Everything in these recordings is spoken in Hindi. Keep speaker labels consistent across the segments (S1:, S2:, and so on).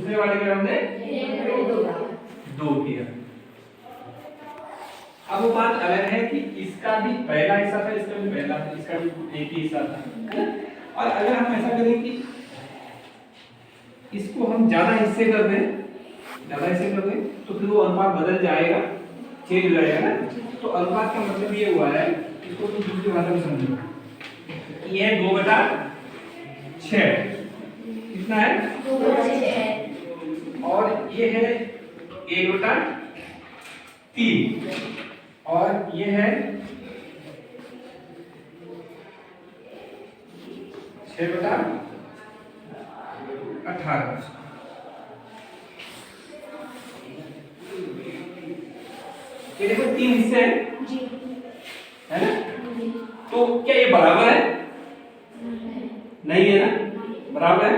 S1: दूसरे वाले में हमने 2 किया। अब वो बात अलग है कि इसका भी पहला हिस्सा था, इसका भी पहला था, इसका भी एक ही हिस्सा था। और अगर हम ऐसा करें कि इसको हम ज्यादा हिस्से कर दें, तो फिर वो अनुपात बदल जाएगा, चेंज हो जाएगा ना। तो अनुपात का मतलब ये हुआ है, इसको तो दूसरी भाषा में समझो, ये 2/6 कितना है 2/6 और ये है 1/3 और ये है 6/18। ये देखो 3 हिस्से हैं जी, है ना। तो क्या ये बराबर है? नहीं है ना, बराबर है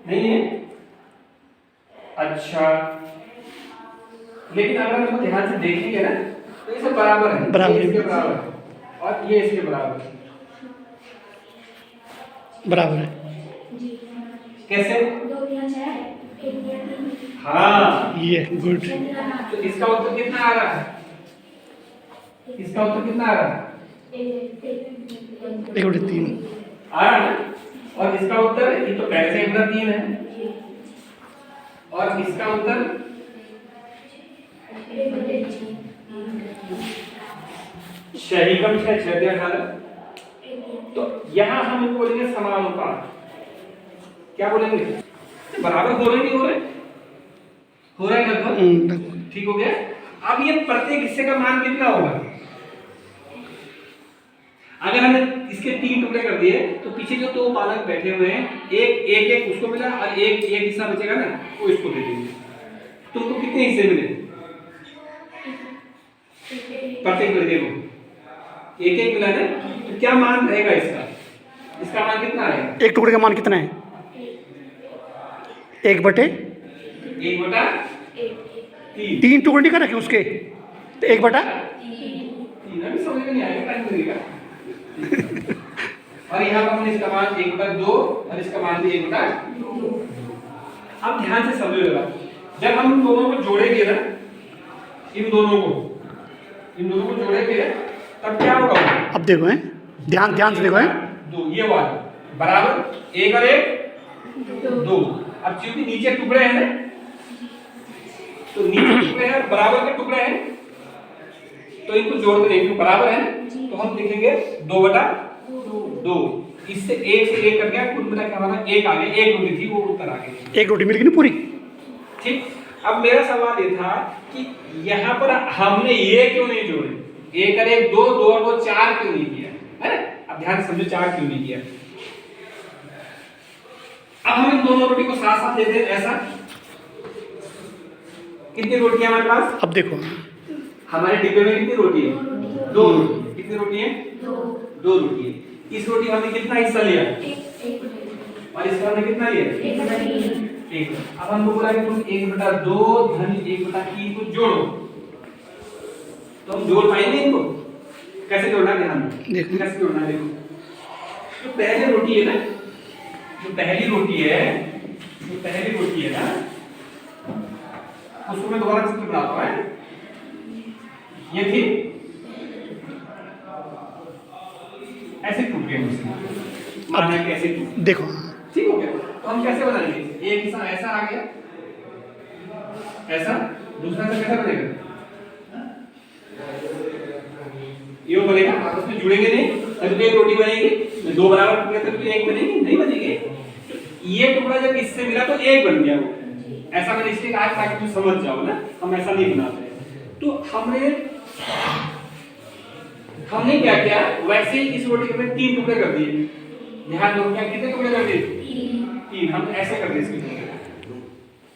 S1: नहीं है। अच्छा, लेकिन अगर हम ध्यान से देखेंगे ना तो ये सब बराबर है, ये इसके बराबर है और ये इसके बराबर है,
S2: बराबर है।
S1: कैसे? हाँ,
S2: ये गुड।
S1: तो इसका उत्तर कितना आ रहा है? इसका उत्तर कितना आ रहा है?
S2: 1/3
S1: आ रहा है ना। और इसका उत्तर, ये तो पहले से 1/3 है और इसका उत्तर 6 कम 6 तो यहाँ हम इनको बोलेंगे समानुपात। क्या बोलेंगे? बराबर हो रहे नहीं हो रहे? हो रहा है लगभग, ठीक हो गया। अब ये प्रत्येक हिस्से का मान कितना होगा? अगर हमने इसके 3 टुकड़े कर दिए तो पीछे जो 2 बालक बैठे हुए हैं, एक उसको मिला और एक हिस्सा बचेगा ना, वो इसको दे देंगे। तो उनको कितने हिस्से मिले? प्रत्येक लड़के को एक मिला ना। तो क्या मान रहेगा इसका? इसका मान कितना आएगा?
S2: एक टुकड़े का मान कितना है? 1/3। 3 टुकड़े नहीं कर रखे उसके, तो 1/3
S1: अभी समझ में नहीं आएगा, टाइम लगेगा। और यहाँ पर हमने इसका मान 1/2 और इसका मान भी 1/2। अब ध्यान से समझो जरा, जब हम इन दोनों को जोड़ेंगे ना, इन दोनों को जोड़ेंगे तब क्या होगा?
S2: अब देखो हैं, ध्यान से देखो हैं,
S1: 2 ये वाला बराबर 1 और 1 2। अब क्योंकि नीचे टुकड़े हैं ना, तो नीचे टुकड़े हैं और बराबर के टुकड़े हैं, तो इनको जोड़ देंगे, क्योंकि बराबर है तो हम लिखेंगे 2/2। इससे 1 से 1 कट गया, कुल मिला के हमारा 1 आ गया। 1 रोटी थी, वो उत्तर आ गई।
S2: 1 रोटी मिल गई ना पूरी।
S1: ठीक। अब मेरा सवाल ये था कि यहाँ पर हमने ये क्यों नहीं जोड़े? 1 और 1 2, 2 और 2 4 क्यों नहीं किया? है ना, अब ध्यान से समझो 4 क्यों नहीं किया। अब हम इन दोनों रोटी को साथ साथ लेते हैं ऐसा। कितनी रोटियां हमारे पास?
S2: अब देखो
S1: हमारे डिब्बे में कितनी रोटी है? 2 रोटी। कितनी रोटी है? 2 रोटी है। इस रोटी में हमने कितना हिस्सा लिया? और इसका हमने कितना लिया? 1। अब हमको बोला कि तुम 1/2 धन 1/3 को जोड़ो, तो हम जोड़ पाएंगे इनको? कैसे जोड़ना? ध्यान दो कैसे जोड़ना। देखो, जो पहली रोटी है ना, जो पहली रोटी है ना, उसको मैं दोबारा चित्र बनाता हूं। है ये थी, ऐसे टूट गए मुझसे, माना कि ऐसे
S2: देखो,
S1: ठीक हो गया। तो हम कैसे बनाएंगे? एक हिस्सा ऐसा आ गया, ऐसा, दूसरा हिस्सा कैसा बनेगा? ये बनेगा, आप उसमें जुड़ेंगे नहीं, तब तो एक रोटी बनेगी। 2 बराबर टुकड़े तब तो 1 बनेगी नहीं बनेगी। ये टुकड़ा जब इससे मिला तो 1 बन गया वो। ऐसा मैंने इसलिए कहा ताकि तुम समझ जाओ ना, हम ऐसा नहीं बनाते। तो हमने क्या किया? वैसे ही इस रोटी के में 3 टुकड़े कर दिए। ध्यान दो, क्या कितने टुकड़े कर दिए? 3। हम ऐसे कर दिए इसके टुकड़े,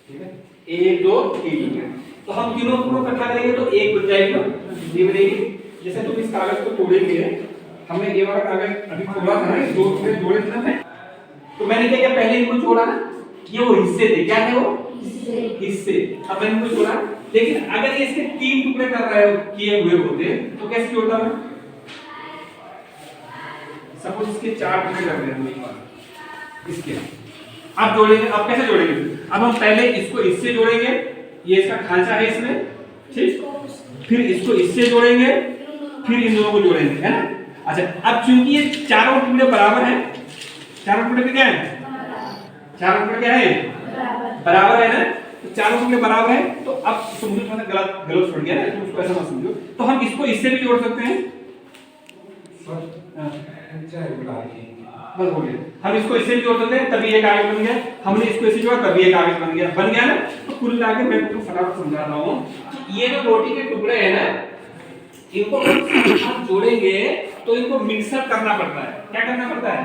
S1: ठीक है, 1 2 3 टुकड़े। तो हम तीनों को इकट्ठा करेंगे तो 1 बन जाएगी ना, ये बनेगी। जैसे तुम इस कागज को तोड़ेंगे, हमने ये वाला कागज अभी खोला था ना, 2 टुकड़े जोड़े थे ना, तो मैंने क्या किया? पहले इनको जोड़ा ना, ये वो हिस्से थे, क्या थे वो? हिस्से। अब मैंने इनको जोड़ा, लेकिन अगर ये इसके 3 टुकड़े कर रहे किए हुए होते तो कैसे जोड़ता मैं? सपोज इसके 4 टुकड़े कर रहे हैं एक बार इसके, अब जोड़ेंगे, अब कैसे जोड़ेंगे? अब हम पहले इसको इससे जोड़ेंगे, ये इसका खांचा है इसमें, ठीक, फिर इसको इससे जोड़ेंगे, फिर इन दोनों को जोड़ेंगे, है ना? अच्छा, अब चूंकि ये चारों टुकड़े बराबर हैं, चारों टुकड़े क्या है? चारों टुकड़े क्या है? बराबर है ना? तो चारों टुकड़े बराबर है, तो अब समझो थोड़ा गलत गलत छोड़ गया ना, तो उसको ऐसा मत समझो। तो हम इसको इससे भी जोड़ सकते हैं, बस हो गया। हम इसको इससे भी जोड़ सकते हैं, तभी एक कागज बन गया। हमने इसको इससे जोड़ा, तभी एक कागज बन गया ना? तो कुल मिलाकर मैं तुमको फटाफट समझा रहा हूँ कि ये जो रोटी के टुकड़े हैं ना, इनको हम जोड़ेंगे तो इनको मिक्सअप करना पड़ता है। क्या करना पड़ता है?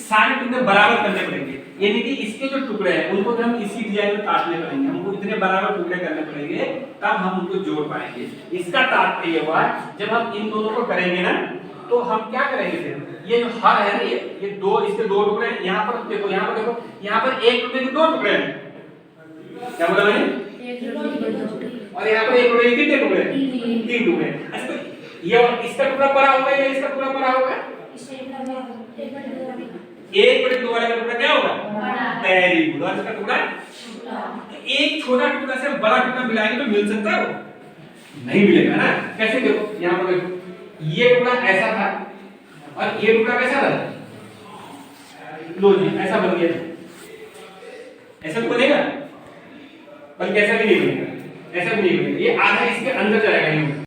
S1: सारे टुकड़े बराबर करने पड़ेंगे, यानी कि इसके जो टुकड़े हैं उनको हम इसी डिजाइन में काटने पड़ेंगे, हमको इतने बराबर टुकड़े करने पड़ेंगे, तब हम उनको जोड़ पाएंगे। इसका तात्पर्य हुआ जब हम इन दोनों को करेंगे ना, तो हम क्या करेंगे? फिर ये जो हर है ना, ये दो, इसके दो टुकड़े हैं। यहाँ पर देखो, यहाँ पर देखो, यहाँ पर एक टुकड़े के दो टुकड़े हैं, क्या बोला मैंने? और यहाँ पर एक टुकड़े के कितने टुकड़े? तीन टुकड़े। अच्छा, तो ये इसका टुकड़ा बड़ा होगा या इसका टुकड़ा बड़ा होगा? एक बड़े टुकड़े का टुकड़ा क्या होगा? Very good. और इसका टुकड़ा, तो एक छोटा टुकड़ा से बड़ा टुकड़ा मिलाएंगे तो मिल सकता है? वो नहीं मिलेगा ना। कैसे? देखो यहाँ पर देखो, ये टुकड़ा ऐसा था और ये टुकड़ा कैसा था? लो जी, ऐसा बन गया। ऐसा तो बनेगा, बल्कि ऐसा भी नहीं बनेगा, ऐसा भी नहीं बनेगा। ये आधा इसके अंदर जाएगा,